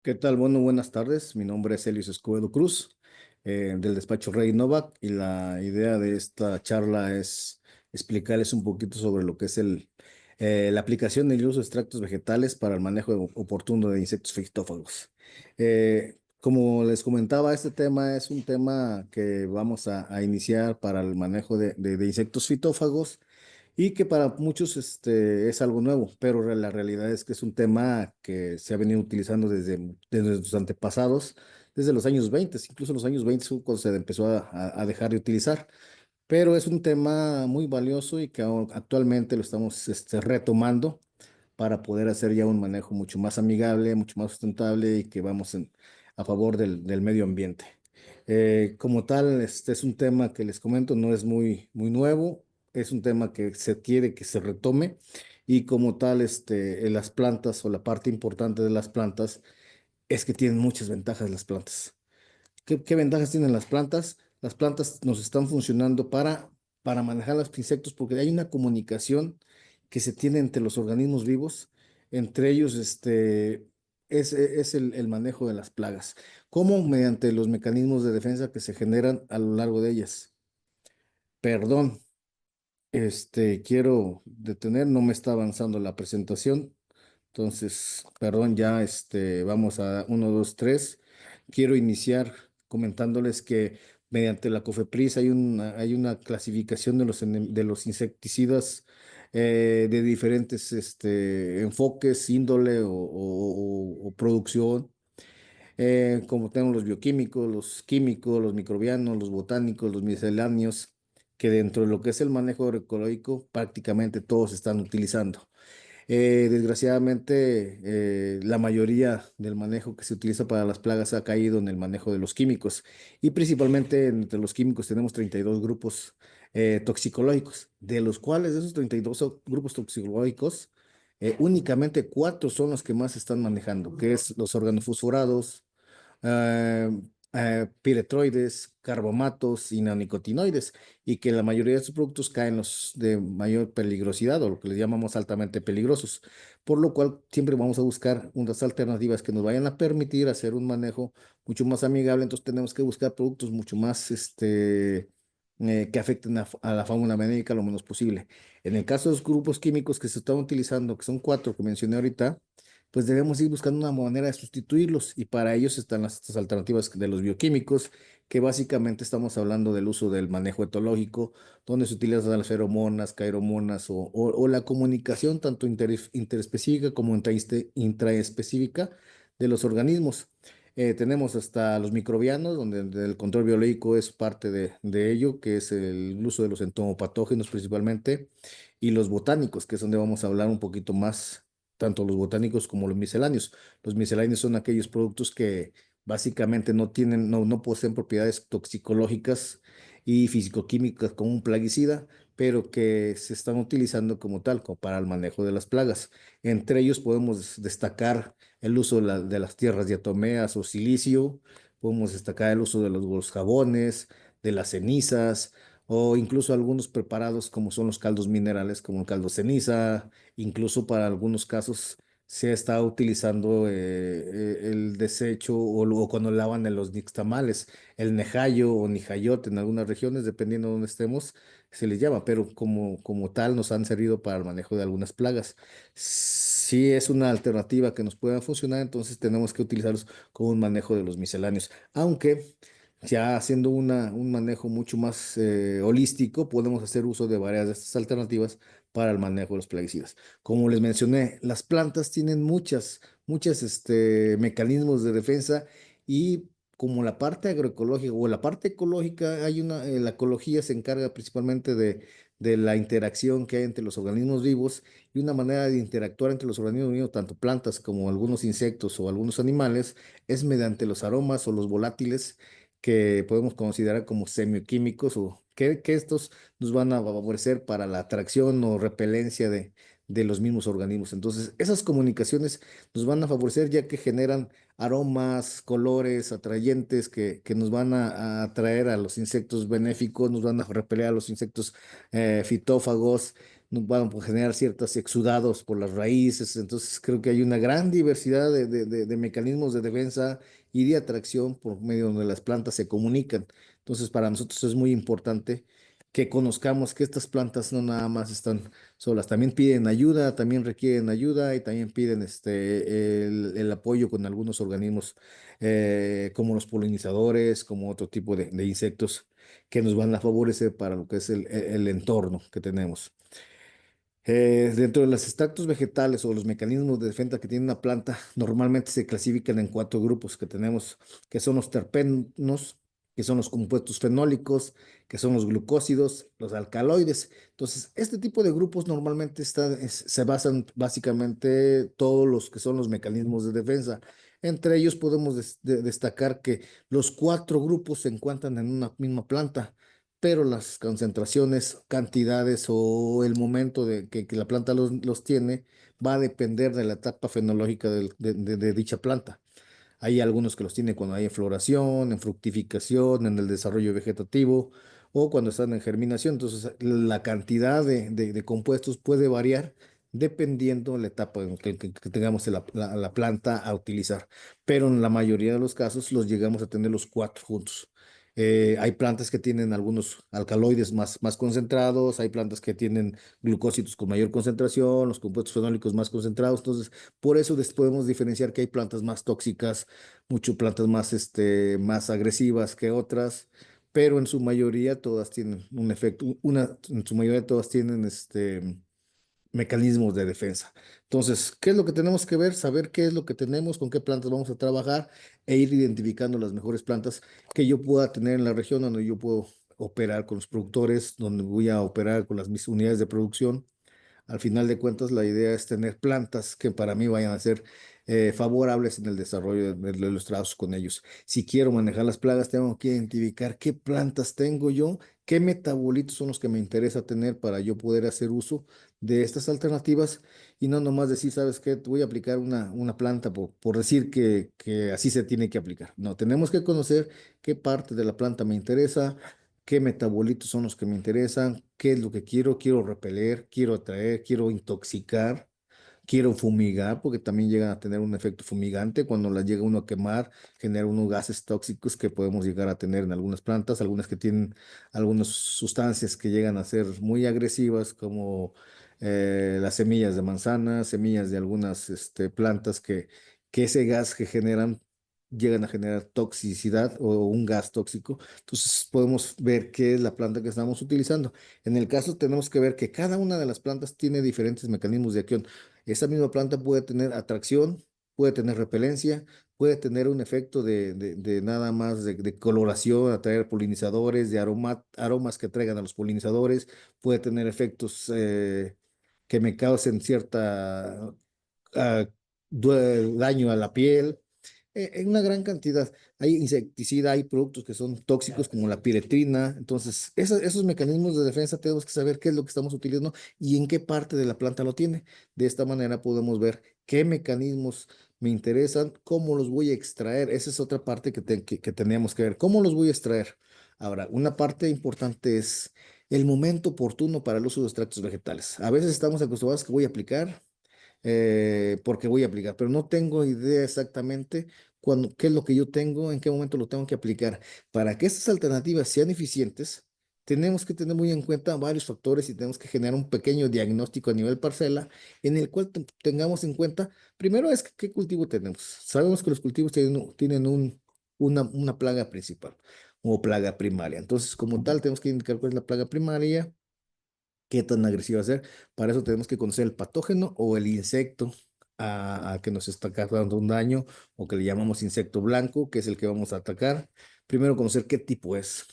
¿Qué tal? Bueno, buenas tardes. Mi nombre es Elios Escobedo Cruz, del despacho Rey Novak, y la idea de esta charla es explicarles un poquito sobre lo que es la aplicación del uso de extractos vegetales para el manejo oportuno de insectos fitófagos. Como les comentaba, este tema es un tema que vamos a iniciar para el manejo de insectos fitófagos y que para muchos es algo nuevo, pero la realidad es que es un tema que se ha venido utilizando desde nuestros antepasados, desde los años 20, incluso en los años 20 fue cuando se empezó a dejar de utilizar, pero es un tema muy valioso y que actualmente lo estamos retomando para poder hacer ya un manejo mucho más amigable, mucho más sustentable y que vamos a favor del medio ambiente. Como tal, este es un tema que les comento, no es muy nuevo, es un tema que se quiere que se retome y como tal, las plantas o la parte importante de las plantas es que tienen muchas ventajas las plantas. ¿Qué ventajas tienen las plantas? Las plantas nos están funcionando para manejar los insectos porque hay una comunicación que se tiene entre los organismos vivos, entre ellos es el manejo de las plagas. ¿Cómo? Mediante los mecanismos de defensa que se generan a lo largo de ellas. Perdón, quiero detener, no me está avanzando la presentación. Entonces, perdón, ya vamos a uno, 2, 3. Quiero iniciar comentándoles que mediante la COFEPRIS hay una clasificación de los insecticidas de diferentes enfoques, índole o producción, como tenemos los bioquímicos, los químicos, los microbianos, los botánicos, los misceláneos, que dentro de lo que es el manejo agroecológico prácticamente todos están utilizando. Desgraciadamente, la mayoría del manejo que se utiliza para las plagas ha caído en el manejo de los químicos y principalmente entre los químicos tenemos 32 grupos toxicológicos, de los cuales de esos 32 grupos toxicológicos, únicamente 4 son los que más se están manejando, que es los organofosforados, eh, piretroides, carbamatos y neonicotinoides, y que la mayoría de estos productos caen los de mayor peligrosidad o lo que les llamamos altamente peligrosos, por lo cual siempre vamos a buscar unas alternativas que nos vayan a permitir hacer un manejo mucho más amigable. Entonces tenemos que buscar productos mucho más que afecten a la fauna benéfica lo menos posible. En el caso de los grupos químicos que se están utilizando, que son 4 que mencioné ahorita, pues debemos ir buscando una manera de sustituirlos y para ellos están estas alternativas de los bioquímicos, que básicamente estamos hablando del uso del manejo etológico, donde se utilizan las feromonas, cairomonas o la comunicación tanto interespecífica como intraespecífica de los organismos. Tenemos hasta los microbianos, donde el control biológico es parte de ello, que es el uso de los entomopatógenos principalmente, y los botánicos, que es donde vamos a hablar un poquito más, tanto los botánicos como los misceláneos. Los misceláneos son aquellos productos que básicamente no poseen propiedades toxicológicas y fisicoquímicas como un plaguicida, pero que se están utilizando como tal, como para el manejo de las plagas. Entre ellos podemos destacar el uso de las tierras diatomeas o silicio, podemos destacar el uso de los jabones, de las cenizas, o incluso algunos preparados como son los caldos minerales, como el caldo ceniza. Incluso para algunos casos se está utilizando el desecho o cuando lavan en los nixtamales, el nejayo o nijayote en algunas regiones, dependiendo de dónde estemos, se les llama, pero como tal nos han servido para el manejo de algunas plagas. Si es una alternativa que nos pueda funcionar, entonces tenemos que utilizarlos como un manejo de los misceláneos, aunque ya haciendo un manejo mucho más holístico, podemos hacer uso de varias de estas alternativas para el manejo de los plaguicidas. Como les mencioné, las plantas tienen muchas mecanismos de defensa y como la parte agroecológica o la parte ecológica, la ecología se encarga principalmente de la interacción que hay entre los organismos vivos y una manera de interactuar entre los organismos vivos, tanto plantas como algunos insectos o algunos animales, es mediante los aromas o los volátiles que podemos considerar como semioquímicos o que estos nos van a favorecer para la atracción o repelencia de los mismos organismos. Entonces, esas comunicaciones nos van a favorecer ya que generan aromas, colores, atrayentes que nos van a atraer a los insectos benéficos, nos van a repeler a los insectos fitófagos. no van a generar ciertos exudados por las raíces. Entonces creo que hay una gran diversidad de mecanismos de defensa y de atracción por medio donde las plantas se comunican. Entonces para nosotros es muy importante que conozcamos que estas plantas no nada más están solas, también piden ayuda, también requieren ayuda y también piden el apoyo con algunos organismos como los polinizadores, como otro tipo de insectos que nos van a favorecer para lo que es el entorno que tenemos. Dentro de los extractos vegetales o los mecanismos de defensa que tiene una planta, normalmente se clasifican en cuatro grupos que tenemos, que son los terpenos, que son los compuestos fenólicos, que son los glucósidos, los alcaloides. Entonces, este tipo de grupos normalmente se basan básicamente todos los que son los mecanismos de defensa. Entre ellos podemos destacar que los cuatro grupos se encuentran en una misma planta, pero las concentraciones, cantidades o el momento que la planta los tiene va a depender de la etapa fenológica de dicha planta. Hay algunos que los tienen cuando hay en floración, en fructificación, en el desarrollo vegetativo o cuando están en germinación. Entonces, la cantidad de compuestos puede variar dependiendo de la etapa en que tengamos la planta a utilizar. Pero en la mayoría de los casos los llegamos a tener los cuatro juntos. Hay plantas que tienen algunos alcaloides más concentrados, hay plantas que tienen glucósidos con mayor concentración, los compuestos fenólicos más concentrados. Entonces, por eso podemos diferenciar que hay plantas más tóxicas, mucho plantas más agresivas que otras, pero en su mayoría todas tienen un efecto, en su mayoría todas tienen mecanismos de defensa. Entonces, ¿qué es lo que tenemos que ver? Saber qué es lo que tenemos, con qué plantas vamos a trabajar e ir identificando las mejores plantas que yo pueda tener en la región donde yo puedo operar con los productores, donde voy a operar con mis unidades de producción. Al final de cuentas, la idea es tener plantas que para mí vayan a ser favorables en el desarrollo de los trabajos con ellos. Si quiero manejar las plagas, tengo que identificar qué plantas tengo yo, qué metabolitos son los que me interesa tener para yo poder hacer uso de estas alternativas y no nomás decir, ¿sabes qué? Voy a aplicar una planta por decir que así se tiene que aplicar. No, tenemos que conocer qué parte de la planta me interesa, qué metabolitos son los que me interesan, qué es lo que quiero repeler, quiero atraer, quiero intoxicar, quiero fumigar, porque también llegan a tener un efecto fumigante cuando las llega uno a quemar, genera unos gases tóxicos que podemos llegar a tener en algunas plantas, algunas que tienen algunas sustancias que llegan a ser muy agresivas, como las semillas de manzana, semillas de algunas plantas que ese gas que generan llegan a generar toxicidad o un gas tóxico. Entonces podemos ver qué es la planta que estamos utilizando. En el caso tenemos que ver que cada una de las plantas tiene diferentes mecanismos de acción. Esa misma planta puede tener atracción, puede tener repelencia, puede tener un efecto de nada más de coloración, atraer polinizadores, de aromas que atraigan a los polinizadores, puede tener efectos que me causen cierta ah, daño a la piel en una gran cantidad. Hay insecticida, hay productos que son tóxicos como la piretrina. Entonces, esos mecanismos de defensa tenemos que saber qué es lo que estamos utilizando y en qué parte de la planta lo tiene. De esta manera podemos ver qué mecanismos me interesan, cómo los voy a extraer. Esa es otra parte que tenemos que ver. ¿Cómo los voy a extraer? Ahora, una parte importante es el momento oportuno para el uso de extractos vegetales. A veces estamos acostumbrados que voy a aplicar porque voy a aplicar, pero no tengo idea exactamente qué es lo que yo tengo, en qué momento lo tengo que aplicar. Para que estas alternativas sean eficientes, tenemos que tener muy en cuenta varios factores y tenemos que generar un pequeño diagnóstico a nivel parcela en el cual tengamos en cuenta, primero es qué cultivo tenemos. Sabemos que los cultivos tienen una plaga principal o plaga primaria. Entonces, como tal, tenemos que indicar cuál es la plaga primaria, qué tan agresivo va a ser. Para eso tenemos que conocer el patógeno o el insecto a que nos está causando un daño o que le llamamos insecto blanco, que es el que vamos a atacar. Primero conocer qué tipo es,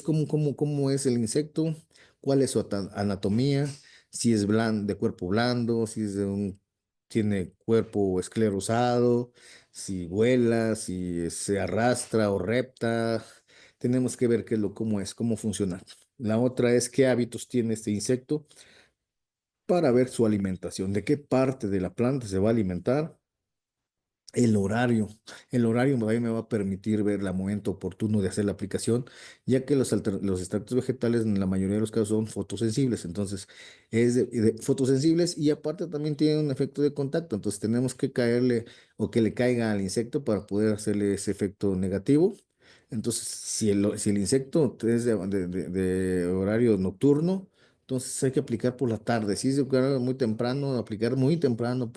cómo es el insecto, cuál es su anatomía, si es de cuerpo blando, si es tiene cuerpo esclerosado, si vuela, si se arrastra o repta. Tenemos que ver cómo es, cómo funciona. La otra es qué hábitos tiene este insecto para ver su alimentación, de qué parte de la planta se va a alimentar, El horario. El horario también me va a permitir ver el momento oportuno de hacer la aplicación, ya que los extractos vegetales en la mayoría de los casos son fotosensibles. Entonces, es fotosensibles y aparte también tienen un efecto de contacto. Entonces, tenemos que caerle o que le caiga al insecto para poder hacerle ese efecto negativo. Entonces, si el insecto es de horario nocturno, entonces hay que aplicar por la tarde. Si es de horario muy temprano, aplicar muy temprano.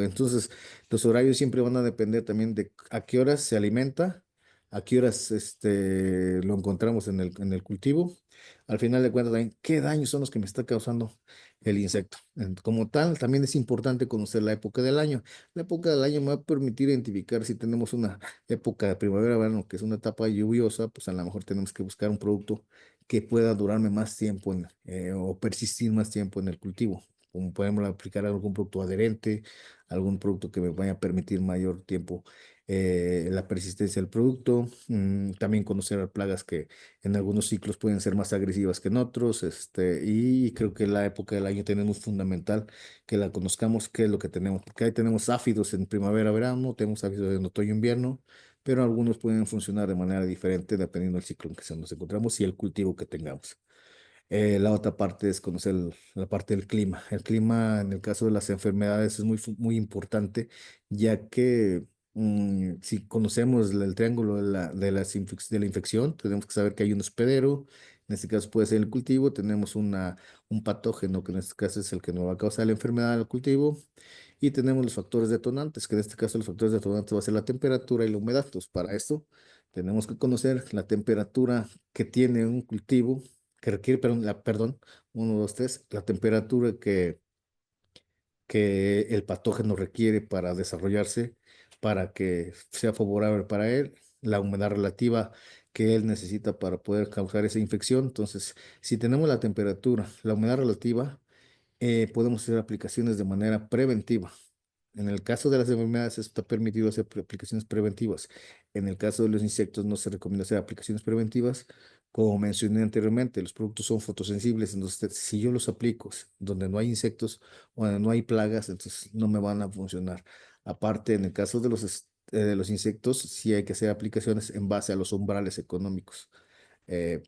Entonces, los horarios siempre van a depender también de a qué horas se alimenta, a qué horas lo encontramos en el cultivo. Al final de cuentas, también, qué daños son los que me está causando el insecto. Como tal, también es importante conocer la época del año. La época del año me va a permitir identificar si tenemos una época de primavera-verano, que es una etapa lluviosa, pues a lo mejor tenemos que buscar un producto que pueda durarme más tiempo o persistir más tiempo en el cultivo. Como podemos aplicar algún producto adherente, algún producto que me vaya a permitir mayor tiempo la persistencia del producto. También conocer a plagas que en algunos ciclos pueden ser más agresivas que en otros. Y creo que la época del año tenemos fundamental que la conozcamos, qué es lo que tenemos, porque ahí tenemos áfidos en primavera, verano, tenemos áfidos en otoño, invierno, pero algunos pueden funcionar de manera diferente dependiendo del ciclo en que nos encontramos y el cultivo que tengamos. La otra parte es conocer la parte del clima. El clima, en el caso de las enfermedades, es muy importante, ya que si conocemos el triángulo de la infección, tenemos que saber que hay un hospedero, en este caso puede ser el cultivo, tenemos un patógeno, que en este caso es el que nos va a causar la enfermedad al cultivo, y tenemos los factores detonantes, que en este caso los factores detonantes va a ser la temperatura y la humedad. Entonces, para esto tenemos que conocer la temperatura que tiene un cultivo que requiere, perdón, uno, dos, tres, la temperatura que el patógeno requiere para desarrollarse, para que sea favorable para él, la humedad relativa que él necesita para poder causar esa infección. Entonces, si tenemos la temperatura, la humedad relativa, podemos hacer aplicaciones de manera preventiva. En el caso de las enfermedades está permitido hacer aplicaciones preventivas. En el caso de los insectos no se recomienda hacer aplicaciones preventivas. Como mencioné anteriormente, los productos son fotosensibles, entonces si yo los aplico donde no hay insectos o donde no hay plagas, entonces no me van a funcionar. Aparte, en el caso de los insectos, sí hay que hacer aplicaciones en base a los umbrales económicos.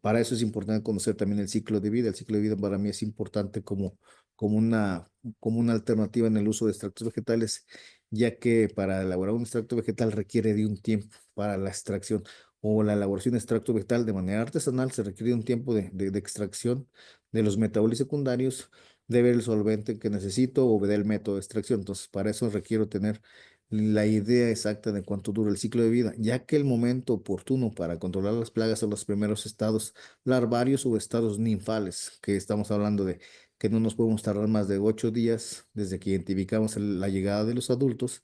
Para eso es importante conocer también el ciclo de vida. El ciclo de vida para mí es importante como una, como una alternativa en el uso de extractos vegetales, ya que para elaborar un extracto vegetal requiere de un tiempo para la extracción o la elaboración de extracto vegetal de manera artesanal se requiere de un tiempo de extracción de los metabolitos secundarios, de ver el solvente que necesito o ver el método de extracción. Entonces, para eso requiero tener la idea exacta de cuánto dura el ciclo de vida, ya que el momento oportuno para controlar las plagas son los primeros estados larvarios o estados ninfales, que estamos hablando de que no nos podemos tardar más de 8 días desde que identificamos la llegada de los adultos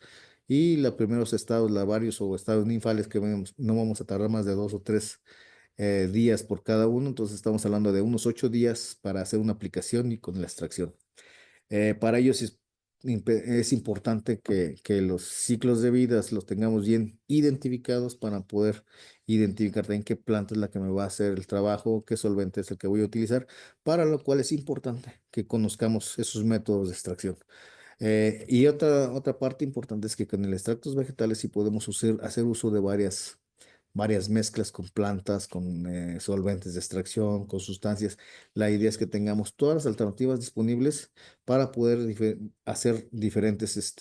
y los primeros estados larvarios o estados ninfales que no vamos a tardar más de 2 o 3 días por cada uno. Entonces estamos hablando de unos 8 días para hacer una aplicación y con la extracción. Para ellos es importante que los ciclos de vidas los tengamos bien identificados para poder identificar también qué planta es la que me va a hacer el trabajo, qué solvente es el que voy a utilizar, para lo cual es importante que conozcamos esos métodos de extracción. Y otra parte importante es que con el extractos vegetales sí podemos hacer uso de varias mezclas con plantas, con solventes de extracción, con sustancias. La idea es que tengamos todas las alternativas disponibles para poder hacer diferentes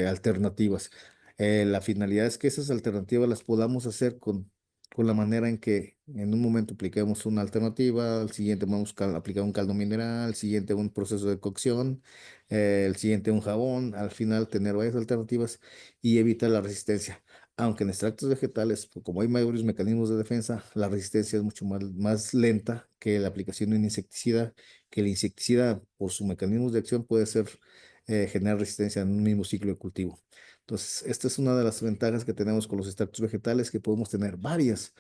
alternativas. La finalidad es que esas alternativas las podamos hacer con la manera en que en un momento apliquemos una alternativa, al siguiente vamos a aplicar un caldo mineral, al siguiente un proceso de cocción, el siguiente un jabón, al final tener varias alternativas y evitar la resistencia. Aunque en extractos vegetales, como hay mayores mecanismos de defensa, la resistencia es mucho más lenta que la aplicación de un insecticida, que el insecticida, por sus mecanismos de acción, puede generar resistencia en un mismo ciclo de cultivo. Entonces, esta es una de las ventajas que tenemos con los extractos vegetales, que podemos tener varias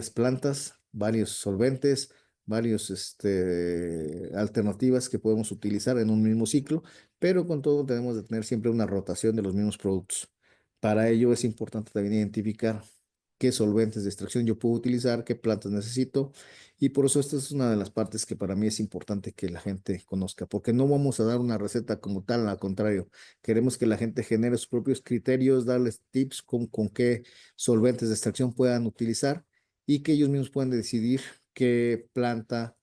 plantas, varios solventes, varios alternativas que podemos utilizar en un mismo ciclo, pero con todo tenemos de tener siempre una rotación de los mismos productos. Para ello es importante también identificar qué solventes de extracción yo puedo utilizar, qué plantas necesito. Y por eso esta es una de las partes que para mí es importante que la gente conozca, porque no vamos a dar una receta como tal, al contrario, queremos que la gente genere sus propios criterios, darles tips con qué solventes de extracción puedan utilizar y que ellos mismos puedan decidir qué planta,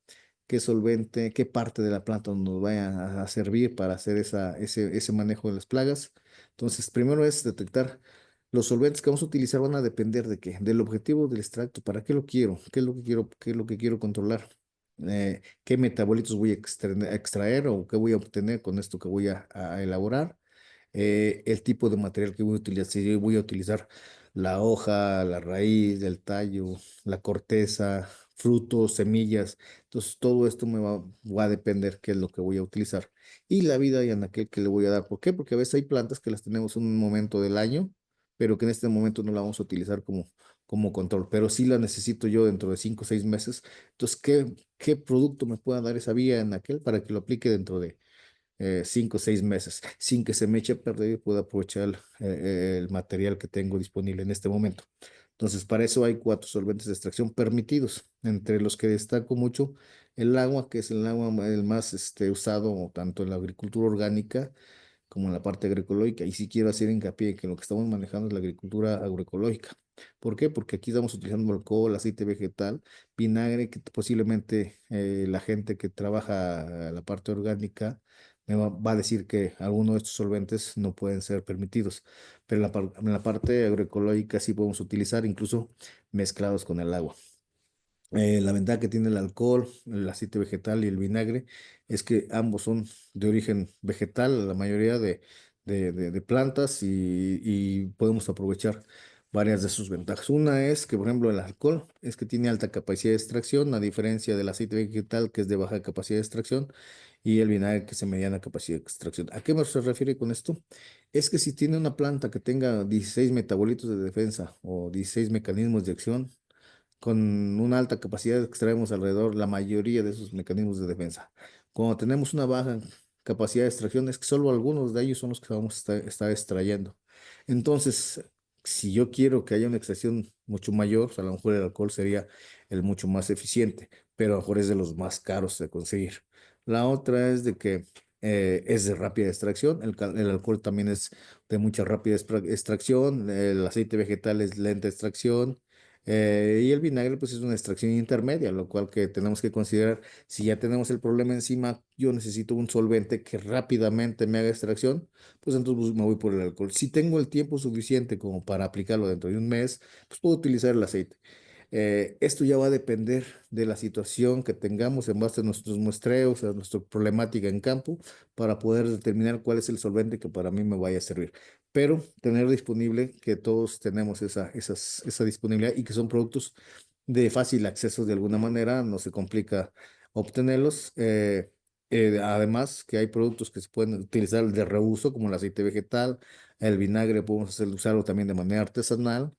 qué solvente, qué parte de la planta nos vaya a servir para hacer ese manejo de las plagas. Entonces, primero es detectar los solventes que vamos a utilizar van a depender de qué, del objetivo del extracto, para qué lo quiero, qué es lo que quiero, qué es lo que quiero controlar, qué metabolitos voy a extraer o qué voy a obtener con esto que voy a elaborar, el tipo de material que voy a utilizar, si yo voy a utilizar la hoja, la raíz, el tallo, la corteza, frutos, semillas. Entonces, todo esto va a depender qué es lo que voy a utilizar. Y la vida y en aquel que le voy a dar. ¿Por qué? Porque a veces hay plantas que las tenemos en un momento del año, pero que en este momento no la vamos a utilizar como control. Pero sí la necesito yo dentro de 5 o 6 meses. Entonces, ¿qué producto me pueda dar esa vía en aquel para que lo aplique dentro de 5 o 6 meses, sin que se me eche a perder y pueda aprovechar el material que tengo disponible en este momento? Entonces, para eso hay 4 solventes de extracción permitidos, entre los que destaco mucho el agua, que es el agua el más usado tanto en la agricultura orgánica como en la parte agroecológica. Y sí quiero hacer hincapié en que lo que estamos manejando es la agricultura agroecológica. ¿Por qué? Porque aquí estamos utilizando alcohol, aceite vegetal, vinagre, que posiblemente la gente que trabaja la parte orgánica va a decir que algunos de estos solventes no pueden ser permitidos, pero en la parte agroecológica sí podemos utilizar incluso mezclados con el agua. La ventaja que tiene el alcohol, el aceite vegetal y el vinagre es que ambos son de origen vegetal, la mayoría de plantas y podemos aprovechar varias de sus ventajas. Una es que, por ejemplo, el alcohol es que tiene alta capacidad de extracción, a diferencia del aceite vegetal que es de baja capacidad de extracción y el vinagre que es de mediana capacidad de extracción. ¿A qué se refiere con esto? Es que si tiene una planta que tenga 16 metabolitos de defensa o 16 mecanismos de acción, con una alta capacidad extraemos alrededor la mayoría de esos mecanismos de defensa. Cuando tenemos una baja capacidad de extracción, es que solo algunos de ellos son los que vamos a estar extrayendo. Entonces, si yo quiero que haya una extracción mucho mayor, pues a lo mejor el alcohol sería el mucho más eficiente, pero a lo mejor es de los más caros de conseguir. La otra es de que es de rápida extracción, el alcohol también es de mucha rápida extracción, el aceite vegetal es lenta extracción, y el vinagre, pues es una extracción intermedia, lo cual que tenemos que considerar, si ya tenemos el problema encima, yo necesito un solvente que rápidamente me haga extracción, pues entonces me voy por el alcohol. Si tengo el tiempo suficiente como para aplicarlo dentro de un mes, pues puedo utilizar el aceite. Esto ya va a depender de la situación que tengamos en base a nuestros muestreos, a nuestra problemática en campo, para poder determinar cuál es el solvente que para mí me vaya a servir. Pero tener disponible que todos tenemos esa disponibilidad y que son productos de fácil acceso de alguna manera, no se complica obtenerlos. Además, que hay productos que se pueden utilizar de reuso, como el aceite vegetal, el vinagre, podemos usarlo también de manera artesanal.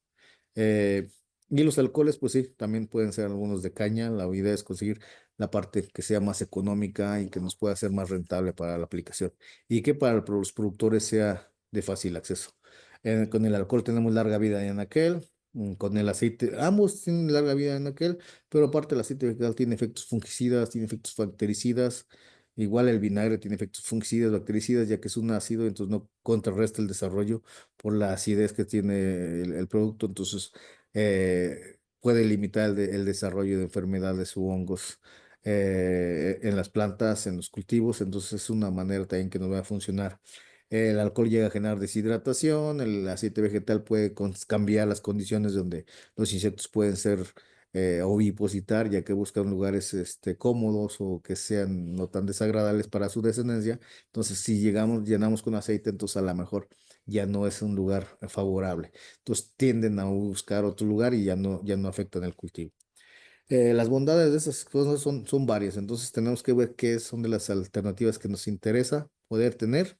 eh, y los alcoholes, pues sí, también pueden ser algunos de caña. La idea es conseguir la parte que sea más económica y que nos pueda ser más rentable para la aplicación y que para los productores sea de fácil acceso. Con el alcohol tenemos larga vida en aquel, con el aceite, ambos tienen larga vida en aquel, pero aparte el aceite vegetal tiene efectos fungicidas, tiene efectos bactericidas. Igual el vinagre tiene efectos fungicidas, bactericidas, ya que es un ácido, entonces no contrarresta el desarrollo por la acidez que tiene el producto. Entonces, puede limitar el desarrollo de enfermedades u hongos en las plantas, en los cultivos. Entonces, es una manera también que nos va a funcionar. El alcohol llega a generar deshidratación, el aceite vegetal puede cambiar las condiciones donde los insectos pueden ser ovipositar, ya que buscan lugares cómodos o que sean no tan desagradables para su descendencia. Entonces, si llenamos con aceite, entonces a lo mejor ya no es un lugar favorable. Entonces tienden a buscar otro lugar y ya no afectan el cultivo. Las bondades de esas cosas son varias, entonces tenemos que ver qué son de las alternativas que nos interesa poder tener.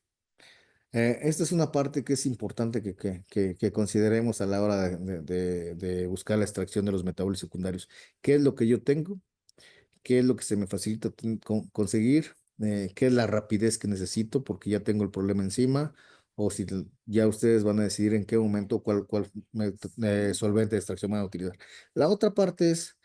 Esta es una parte que es importante que consideremos a la hora de buscar la extracción de los metabolitos secundarios. ¿Qué es lo que yo tengo? ¿Qué es lo que se me facilita conseguir? ¿Qué es la rapidez que necesito porque ya tengo el problema encima? o si ya ustedes van a decidir en qué momento solvente de extracción van a utilizar. La otra parte es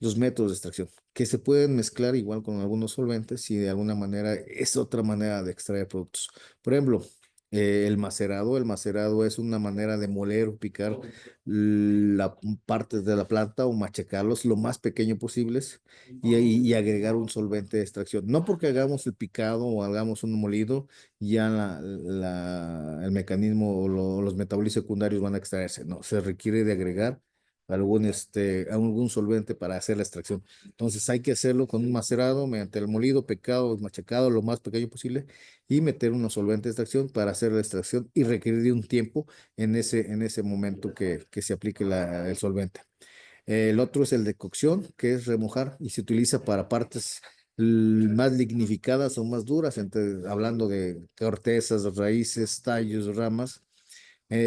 los métodos de extracción, que se pueden mezclar igual con algunos solventes y de alguna manera es otra manera de extraer productos. Por ejemplo, el macerado es una manera de moler o picar la partes de la planta o machacarlos lo más pequeño posibles y agregar un solvente de extracción. No porque hagamos el picado o hagamos un molido, ya el mecanismo o los metabolitos secundarios van a extraerse. No, se requiere de agregar algún solvente para hacer la extracción. Entonces hay que hacerlo con un macerado mediante el molido, pecado, machacado lo más pequeño posible y meter unos solventes de extracción para hacer la extracción y requerir de un tiempo en ese momento que se aplique el solvente. El otro es el de cocción, que es remojar y se utiliza para partes más lignificadas o más duras, hablando de cortezas, raíces, tallos, ramas,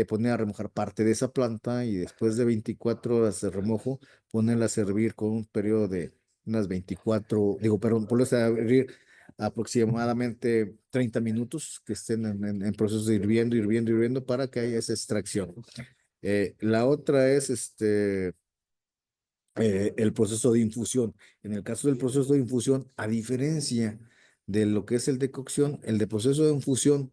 poner a remojar parte de esa planta y después de 24 horas de remojo, ponerla a servir con un periodo de unas 24, digo, perdón, ponerla a servir aproximadamente 30 minutos que estén en proceso de hirviendo, hirviendo, hirviendo para que haya esa extracción. La otra es el proceso de infusión. En el caso del proceso de infusión, a diferencia de lo que es el de cocción, el de proceso de infusión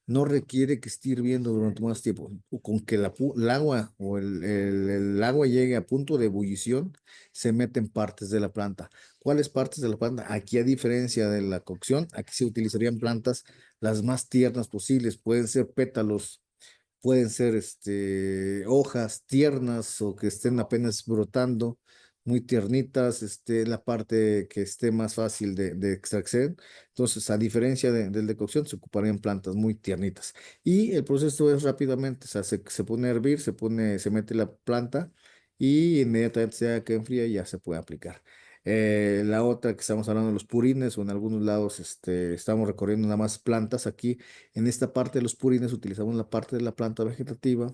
no requiere que esté hirviendo durante más tiempo. Con que el agua o el agua llegue a punto de ebullición, se meten partes de la planta. ¿Cuáles partes de la planta? Aquí, a diferencia de la cocción, aquí se utilizarían plantas las más tiernas posibles. Pueden ser pétalos, pueden ser hojas tiernas o que estén apenas brotando, muy tiernitas, la parte que esté más fácil de extracción. Entonces, a diferencia del de cocción, se ocuparían plantas muy tiernitas. Y el proceso es rápidamente, o sea, se pone a hervir, se mete la planta y inmediatamente se haga que enfría y ya se puede aplicar. La otra que estamos hablando de los purines, o en algunos lados estamos recorriendo nada más plantas. Aquí en esta parte de los purines utilizamos la parte de la planta vegetativa,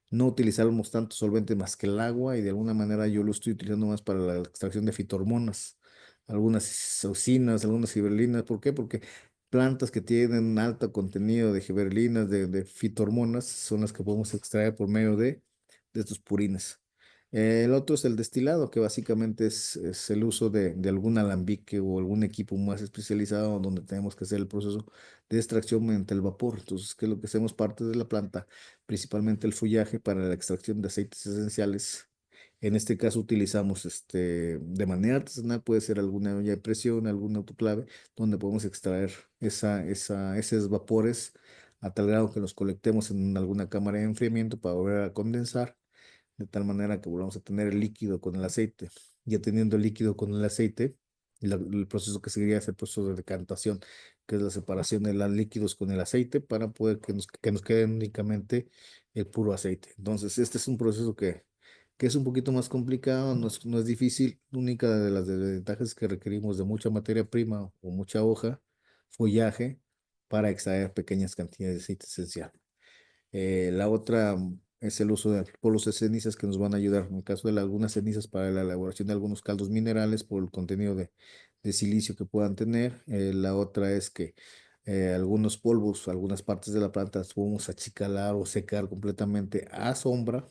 no utilizamos tanto solvente más que el agua y de alguna manera yo lo estoy utilizando más para la extracción de fitohormonas, algunas saucinas, algunas giberelinas. ¿Por qué? Porque plantas que tienen un alto contenido de giberelinas, de fitohormonas, son las que podemos extraer por medio de estos purines. El otro es el destilado, que básicamente es el uso de algún alambique o algún equipo más especializado donde tenemos que hacer el proceso de extracción mediante el vapor. Entonces, ¿qué es lo que hacemos? Parte de la planta, principalmente el follaje para la extracción de aceites esenciales. En este caso utilizamos de manera artesanal, puede ser alguna olla de presión, algún autoclave, donde podemos extraer esos vapores a tal grado que los colectemos en alguna cámara de enfriamiento para volver a condensar de tal manera que volvamos a tener el líquido con el aceite. Ya teniendo el líquido con el aceite, el proceso que seguiría es el proceso de decantación, que es la separación de los líquidos con el aceite para poder que nos quede únicamente el puro aceite. Entonces, este es un proceso que es un poquito más complicado, no es difícil. La única de las desventajas es que requerimos de mucha materia prima o mucha hoja, follaje, para extraer pequeñas cantidades de aceite esencial. La otra es el uso de polvos de cenizas que nos van a ayudar, en el caso de algunas cenizas, para la elaboración de algunos caldos minerales por el contenido de silicio que puedan tener. La otra es que algunos polvos, algunas partes de la planta las podemos achicalar o secar completamente a sombra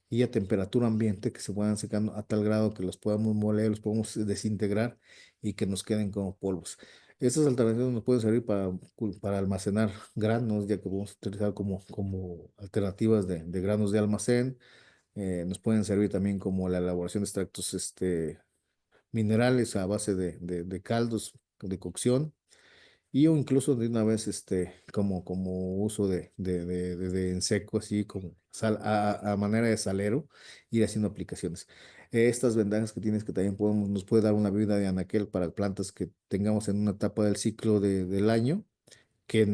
y a temperatura ambiente, que se vayan secando a tal grado que los podamos moler, los podemos desintegrar y que nos queden como polvos. Estas alternativas nos pueden servir para almacenar granos, ya que podemos utilizar como alternativas de granos de almacén. Nos pueden servir también como la elaboración de extractos minerales a base de caldos de cocción y o incluso de una vez como uso de en seco, así como a manera de salero, ir haciendo aplicaciones. Estas ventajas que tienes, que también nos puede dar una bebida de anaquel para plantas que tengamos en una etapa del ciclo del año, que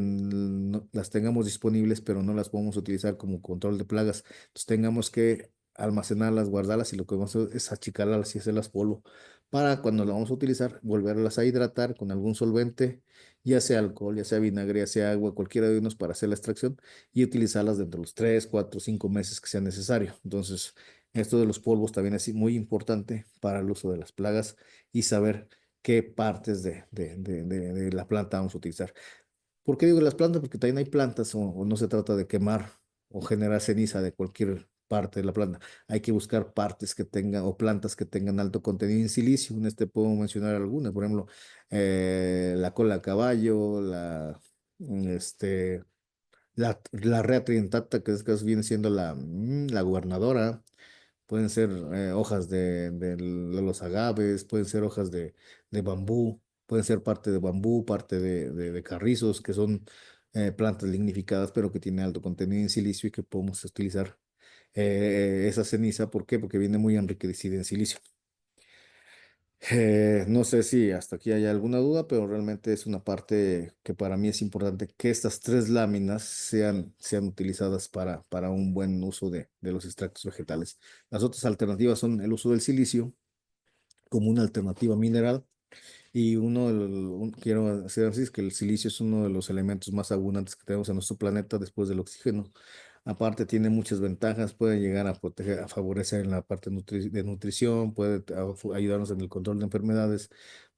las tengamos disponibles, pero no las podemos utilizar como control de plagas. Entonces tengamos que almacenarlas, guardarlas y lo que vamos a hacer es achicarlas y hacerlas polvo para cuando las vamos a utilizar, volverlas a hidratar con algún solvente, ya sea alcohol, ya sea vinagre, ya sea agua, cualquiera de unos para hacer la extracción y utilizarlas dentro de los 3, 4, 5 meses que sea necesario. Entonces, esto de los polvos también es muy importante para el uso de las plagas y saber qué partes de la planta vamos a utilizar. ¿Por qué digo las plantas? Porque también hay plantas o no se trata de quemar o generar ceniza de cualquier parte de la planta. Hay que buscar partes que tengan o plantas que tengan alto contenido en silicio. En este puedo mencionar algunas, por ejemplo, la cola de caballo, este, la rea trientata, que en este caso viene siendo la gobernadora. Pueden ser hojas de los agaves, pueden ser hojas de bambú, pueden ser parte de bambú, parte de carrizos, que son plantas lignificadas, pero que tienen alto contenido en silicio y que podemos utilizar esa ceniza. ¿Por qué? Porque viene muy enriquecida en silicio. No sé si hasta aquí hay alguna duda, pero realmente es una parte que para mí es importante que estas tres láminas sean utilizadas para un buen uso de los extractos vegetales. Las otras alternativas son el uso del silicio como una alternativa mineral y quiero hacer énfasis que el silicio es uno de los elementos más abundantes que tenemos en nuestro planeta después del oxígeno. Aparte, tiene muchas ventajas, puede llegar a proteger, a favorecer en la parte de nutrición, puede ayudarnos en el control de enfermedades,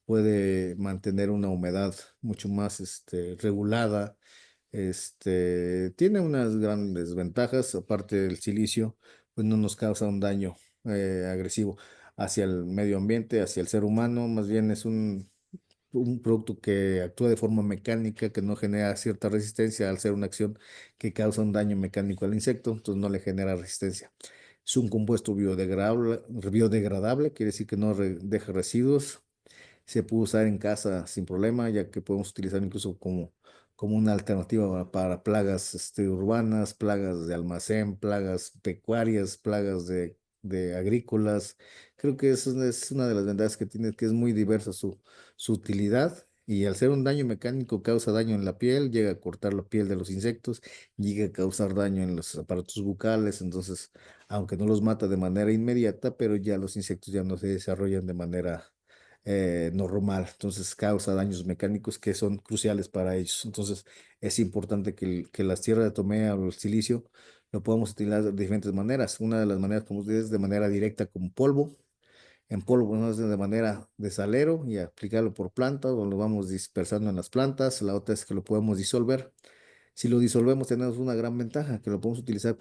puede mantener una humedad mucho más regulada. Tiene unas grandes ventajas, aparte del silicio, pues no nos causa un daño agresivo hacia el medio ambiente, hacia el ser humano, más bien es un producto que actúa de forma mecánica, que no genera cierta resistencia al ser una acción que causa un daño mecánico al insecto, entonces no le genera resistencia. Es un compuesto biodegradable, quiere decir que no deja residuos. Se puede usar en casa sin problema, ya que podemos utilizar incluso como una alternativa para plagas urbanas, plagas de almacén, plagas pecuarias, plagas de agrícolas. Creo que eso es una de las ventajas que tiene, que es muy diversa su utilidad. Y al ser un daño mecánico, causa daño en la piel, llega a cortar la piel de los insectos, llega a causar daño en los aparatos bucales. Entonces, aunque no los mata de manera inmediata, pero ya los insectos ya no se desarrollan de manera normal. Entonces causa daños mecánicos que son cruciales para ellos. Entonces es importante que las tierras de tomea o el silicio lo podamos utilizar de diferentes maneras. Una de las maneras como es de manera directa como polvo. En polvo, no es de manera de salero y aplicarlo por planta o lo vamos dispersando en las plantas. La otra es que lo podemos disolver. Si lo disolvemos, tenemos una gran ventaja, que lo podemos utilizar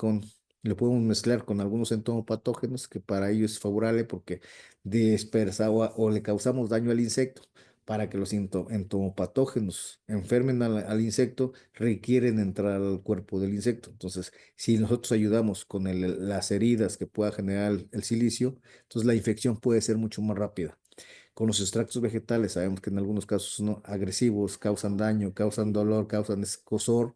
lo podemos mezclar con algunos entomopatógenos, que para ello es favorable porque dispersa o le causamos daño al insecto. Para que los entomopatógenos enfermen al insecto, requieren entrar al cuerpo del insecto. Entonces, si nosotros ayudamos con las heridas que pueda generar el silicio, entonces la infección puede ser mucho más rápida. Con los extractos vegetales, sabemos que en algunos casos son agresivos, causan daño, causan dolor, causan escozor.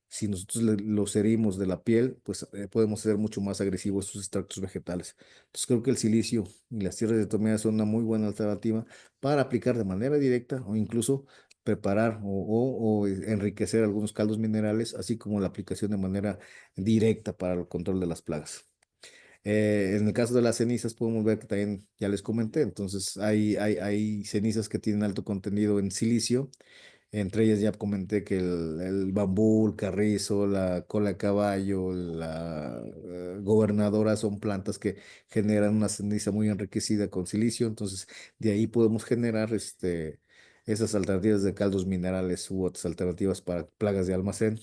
Si nosotros los herimos de la piel, pues podemos ser mucho más agresivos estos extractos vegetales. Entonces creo que el silicio y las tierras de tomea son una muy buena alternativa para aplicar de manera directa o incluso preparar o enriquecer algunos caldos minerales, así como la aplicación de manera directa para el control de las plagas. En el caso de las cenizas podemos ver que también ya les comenté, entonces hay cenizas que tienen alto contenido en silicio, entre ellas ya comenté que el bambú, el carrizo, la cola de caballo, la gobernadora son plantas que generan una ceniza muy enriquecida con silicio, entonces de ahí podemos generar esas alternativas de caldos minerales u otras alternativas para plagas de almacén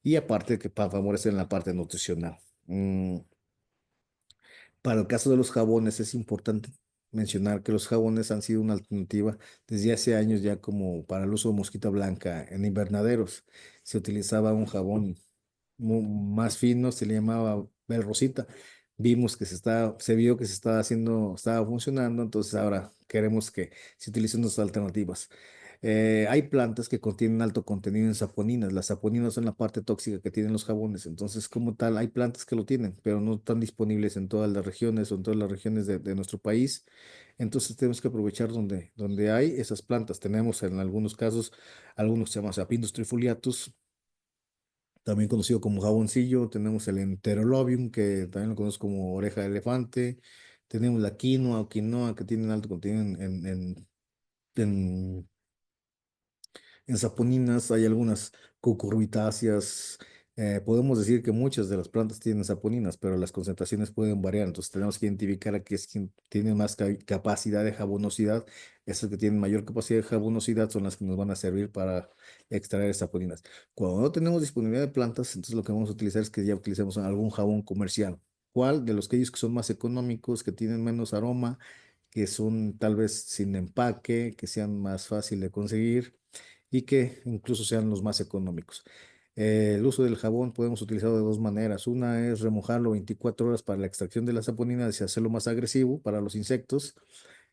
y aparte que favorecen la parte nutricional. Para el caso de los jabones es importante mencionar que los jabones han sido una alternativa desde hace años ya como para el uso de mosquita blanca en invernaderos. Se utilizaba un jabón más fino, se le llamaba Bel Rosita. Vimos que se vio que se estaba haciendo, estaba funcionando, entonces ahora queremos que se utilicen otras alternativas. Hay plantas que contienen alto contenido en saponinas. Las saponinas son la parte tóxica que tienen los jabones. Entonces, como tal, hay plantas que lo tienen, pero no están disponibles en todas las regiones o en todas las regiones de nuestro país. Entonces, tenemos que aprovechar donde hay esas plantas. Tenemos en algunos casos, algunos que se llaman Sapindus trifoliatus, también conocido como jaboncillo. Tenemos el Enterolobium, que también lo conocemos como oreja de elefante. Tenemos la quinoa o quinoa, que tienen alto contenido en saponinas. Hay algunas cucurbitáceas, Podemos decir que muchas de las plantas tienen saponinas, pero las concentraciones pueden variar, entonces tenemos que identificar a qué es quien tiene más capacidad de jabonosidad. Esas que tienen mayor capacidad de jabonosidad son las que nos van a servir para extraer saponinas. Cuando no tenemos disponibilidad de plantas, entonces lo que vamos a utilizar es que ya utilicemos algún jabón comercial. ¿Cuál de los que ellos que son más económicos, que tienen menos aroma, que son tal vez sin empaque, que sean más fácil de conseguir y que incluso sean los más económicos? El uso del jabón podemos utilizarlo de dos maneras. Una es remojarlo 24 horas para la extracción de la saponina y hacerlo más agresivo para los insectos.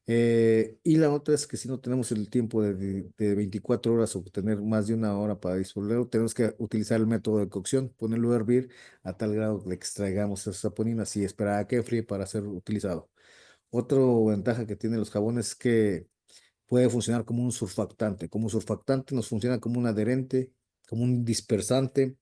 Y la otra es que si no tenemos el tiempo de 24 horas o tener más de una hora para disolverlo, tenemos que utilizar el método de cocción, ponerlo a hervir a tal grado que extraigamos esas saponinas y esperar a que fríe para ser utilizado. Otra ventaja que tienen los jabones es que puede funcionar como un surfactante. Como surfactante nos funciona como un adherente, como un dispersante,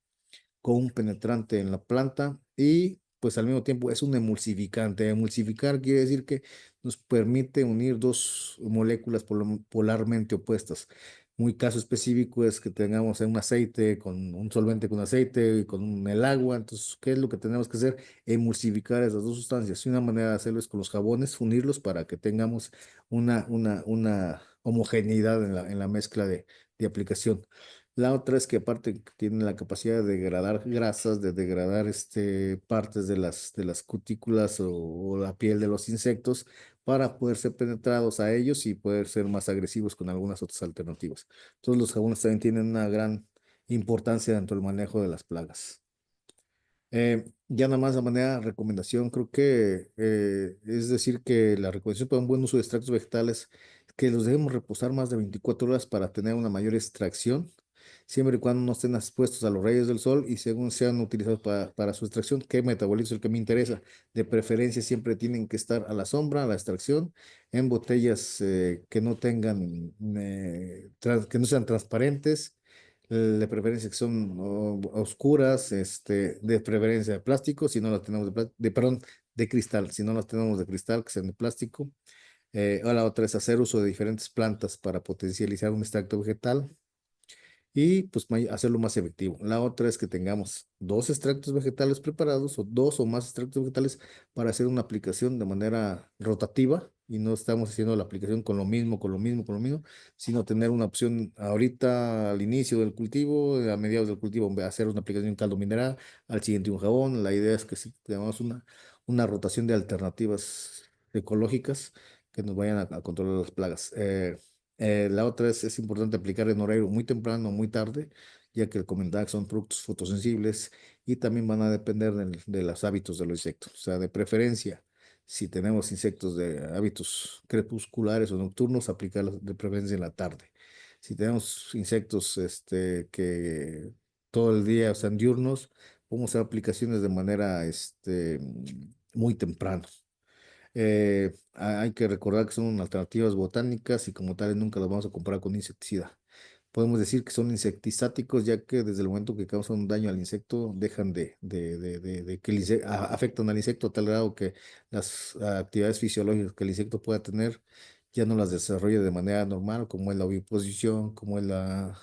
con un penetrante en la planta y pues al mismo tiempo es un emulsificante. Emulsificar quiere decir que nos permite unir dos moléculas polarmente opuestas. Muy caso específico es que tengamos un aceite con un solvente con aceite y con el agua. Entonces, ¿qué es lo que tenemos que hacer? Emulsificar esas dos sustancias. Y una manera de hacerlo es con los jabones, unirlos para que tengamos una homogeneidad en la mezcla de aplicación. La otra es que aparte que tienen la capacidad de degradar grasas, de degradar partes de las cutículas o la piel de los insectos para poder ser penetrados a ellos y poder ser más agresivos con algunas otras alternativas. Entonces los jabones también tienen una gran importancia dentro del manejo de las plagas. Ya nada más de manera recomendación, creo que es decir que la recomendación para un buen uso de extractos vegetales es que los debemos reposar más de 24 horas para tener una mayor extracción, siempre y cuando no estén expuestos a los rayos del sol y según sean utilizados para su extracción, ¿qué metabolismo es el que me interesa? De preferencia siempre tienen que estar a la sombra, a la extracción, en botellas que no tengan, que no sean transparentes, de preferencia que son oscuras, de preferencia de plástico, si no las tenemos perdón, de cristal, si no las tenemos de cristal, que sean de plástico. O la otra es hacer uso de diferentes plantas para potencializar un extracto vegetal y pues hacerlo más efectivo. La otra es que tengamos dos extractos vegetales preparados o dos o más extractos vegetales para hacer una aplicación de manera rotativa y no estamos haciendo la aplicación con lo mismo, con lo mismo, con lo mismo, sino tener una opción ahorita al inicio del cultivo, a mediados del cultivo, hacer una aplicación de un caldo mineral, al siguiente un jabón. La idea es que sí, tengamos una rotación de alternativas ecológicas que nos vayan a controlar las plagas. La otra es importante aplicar en horario muy temprano o muy tarde, ya que comentaba que son productos fotosensibles y también van a depender de los hábitos de los insectos. O sea, de preferencia, si tenemos insectos de hábitos crepusculares o nocturnos, aplicarlos de preferencia en la tarde. Si tenemos insectos que todo el día sean diurnos, podemos hacer aplicaciones de manera muy temprano. Hay que recordar que son alternativas botánicas y como tales nunca las vamos a comparar con insecticida. Podemos decir que son insectizáticos ya que desde el momento que causan un daño al insecto dejan de que afectan al insecto a tal grado que las actividades fisiológicas que el insecto pueda tener ya no las desarrolla de manera normal, como es la oviposición, como es la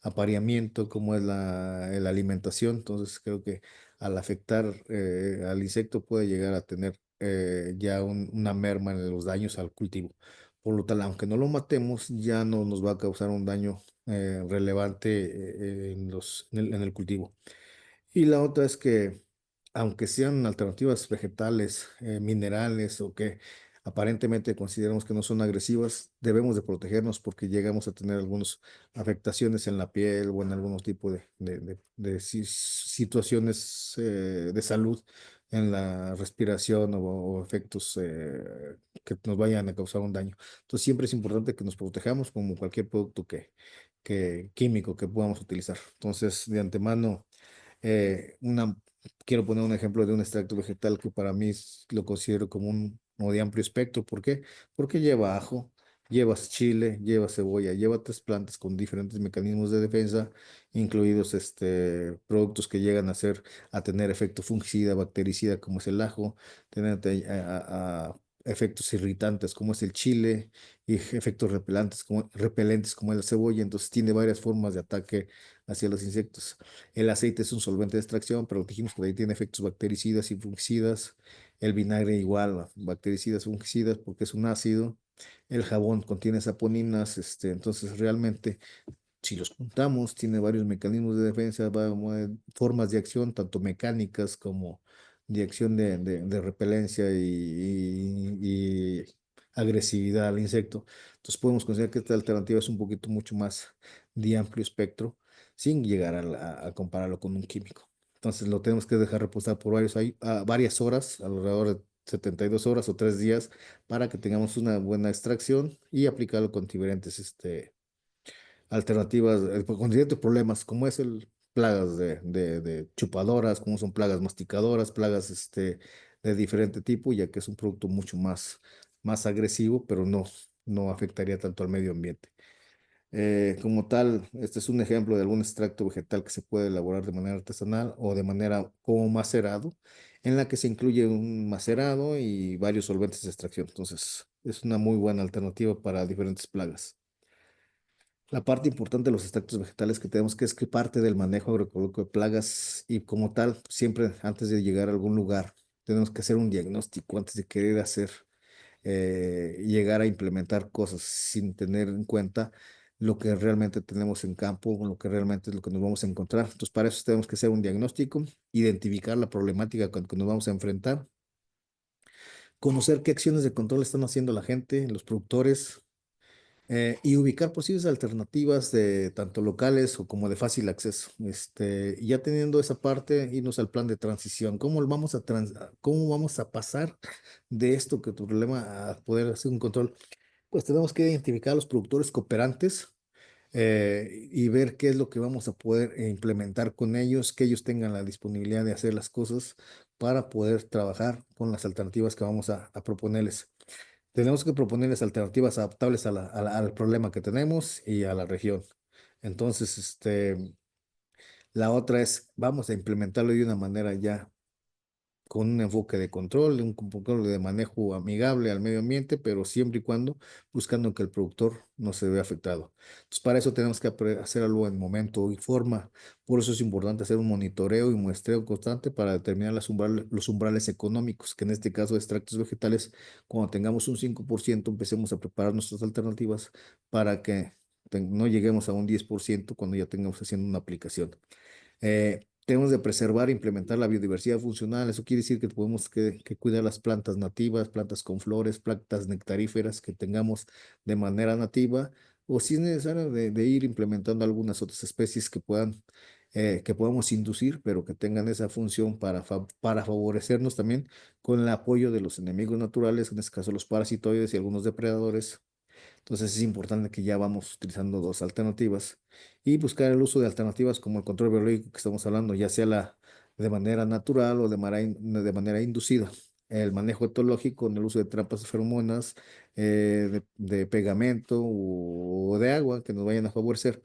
apareamiento, como es la alimentación. Entonces creo que al afectar al insecto puede llegar a tener ya una merma en los daños al cultivo. Por lo tal, aunque no lo matemos, ya no nos va a causar un daño relevante en el cultivo. Y la otra es que, aunque sean alternativas vegetales, minerales o que aparentemente consideramos que no son agresivas, debemos de protegernos porque llegamos a tener algunas afectaciones en la piel o en algunos tipos de situaciones de salud en la respiración o efectos que nos vayan a causar un daño. Entonces siempre es importante que nos protejamos como cualquier producto que químico que podamos utilizar. Entonces, de antemano eh, una, quiero poner un ejemplo de un extracto vegetal que para mí lo considero como como de amplio espectro. ¿Por qué? Porque lleva ajo, lleva chile, lleva cebolla, lleva tres plantas con diferentes mecanismos de defensa, incluidos productos que llegan a tener efecto fungicida, bactericida, como es el ajo, tener a efectos irritantes como es el chile y efectos repelentes como es la cebolla. Entonces tiene varias formas de ataque hacia los insectos. El aceite es un solvente de extracción, pero dijimos que ahí tiene efectos bactericidas y fungicidas. El vinagre igual, bactericidas, fungicidas, porque es un ácido. El jabón contiene saponinas, entonces realmente si los juntamos, tiene varios mecanismos de defensa, formas de acción, tanto mecánicas como de acción de repelencia y agresividad al insecto. Entonces podemos considerar que esta alternativa es un poquito mucho más de amplio espectro, sin llegar a compararlo con un químico. Entonces lo tenemos que dejar reposar por varias horas, alrededor de 72 horas o 3 días, para que tengamos una buena extracción y aplicarlo con diferentes alternativas, con ciertos problemas, como es el plagas de chupadoras, como son plagas masticadoras, plagas de diferente tipo, ya que es un producto mucho más agresivo, pero no afectaría tanto al medio ambiente. Como tal, este es un ejemplo de algún extracto vegetal que se puede elaborar de manera artesanal o de manera como macerado, en la que se incluye un macerado y varios solventes de extracción. Entonces, es una muy buena alternativa para diferentes plagas. La parte importante de los extractos vegetales que tenemos que es que parte del manejo agroecológico de plagas y como tal, siempre antes de llegar a algún lugar, tenemos que hacer un diagnóstico antes de querer llegar a implementar cosas sin tener en cuenta lo que realmente tenemos en campo, lo que realmente es lo que nos vamos a encontrar. Entonces, para eso tenemos que hacer un diagnóstico, identificar la problemática con que nos vamos a enfrentar, conocer qué acciones de control están haciendo la gente, los productores, y ubicar posibles alternativas de tanto locales o como de fácil acceso. Y ya teniendo esa parte, irnos al plan de transición. ¿Cómo vamos a pasar de esto que tu problema a poder hacer un control? Pues tenemos que identificar a los productores cooperantes, y ver qué es lo que vamos a poder implementar con ellos, que ellos tengan la disponibilidad de hacer las cosas para poder trabajar con las alternativas que vamos a proponerles. Tenemos que proponerles alternativas adaptables al problema que tenemos y a la región. Entonces, la otra es, vamos a implementarlo de una manera ya con un enfoque de control, un control de manejo amigable al medio ambiente, pero siempre y cuando buscando que el productor no se vea afectado. Entonces, para eso tenemos que hacer algo en momento y forma. Por eso es importante hacer un monitoreo y muestreo constante para determinar los umbrales económicos, que en este caso de extractos vegetales, cuando tengamos un 5% empecemos a preparar nuestras alternativas para que no lleguemos a un 10% cuando ya tengamos haciendo una aplicación. Tenemos de preservar e implementar la biodiversidad funcional. Eso quiere decir que tenemos que cuidar las plantas nativas, plantas con flores, plantas nectaríferas que tengamos de manera nativa, o si es necesario de ir implementando algunas otras especies que podamos inducir, pero que tengan esa función para favorecernos también con el apoyo de los enemigos naturales, en este caso los parasitoides y algunos depredadores. Entonces es importante que ya vamos utilizando dos alternativas y buscar el uso de alternativas como el control biológico que estamos hablando, ya sea de manera natural o de manera inducida. El manejo etológico en el uso de trampas de feromonas, de pegamento o de agua que nos vayan a favorecer.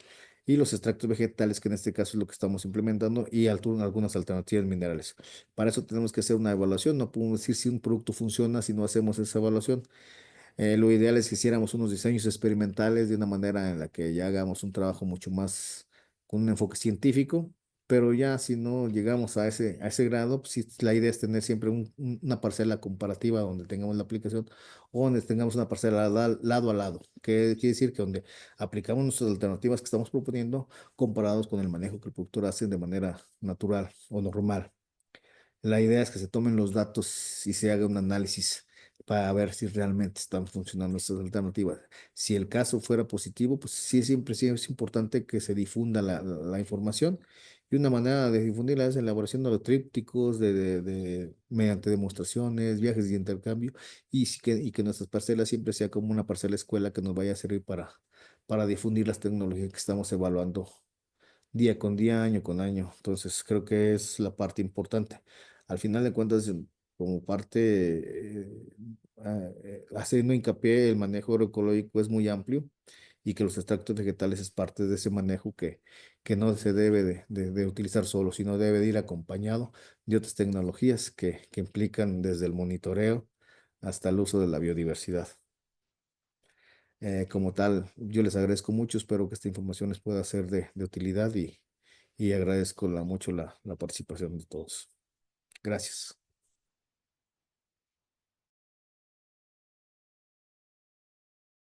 Y los extractos vegetales, que en este caso es lo que estamos implementando, y algunas alternativas minerales. Para eso tenemos que hacer una evaluación. No podemos decir si un producto funciona si no hacemos esa evaluación. Lo ideal es que hiciéramos unos diseños experimentales de una manera en la que ya hagamos un trabajo mucho más con un enfoque científico, pero ya si no llegamos a ese grado, pues sí, la idea es tener siempre una parcela comparativa donde tengamos la aplicación o donde tengamos una parcela lado a lado, que quiere decir que donde aplicamos nuestras alternativas que estamos proponiendo comparados con el manejo que el productor hace de manera natural o normal. La idea es que se tomen los datos y se haga un análisis para ver si realmente están funcionando estas alternativas. Si el caso fuera positivo, pues sí es importante que se difunda la información. Y una manera de difundirla es la elaboración de los trípticos, mediante demostraciones, viajes de intercambio, y que nuestras parcelas siempre sea como una parcela escuela que nos vaya a servir para difundir las tecnologías que estamos evaluando día con día, año con año. Entonces, creo que es la parte importante. Al final de cuentas, como parte, haciendo hincapié, el manejo agroecológico es muy amplio y que los extractos vegetales es parte de ese manejo que no se debe de utilizar solo, sino debe de ir acompañado de otras tecnologías que implican desde el monitoreo hasta el uso de la biodiversidad. Como tal, yo les agradezco mucho, espero que esta información les pueda ser de utilidad y agradezco mucho la participación de todos. Gracias.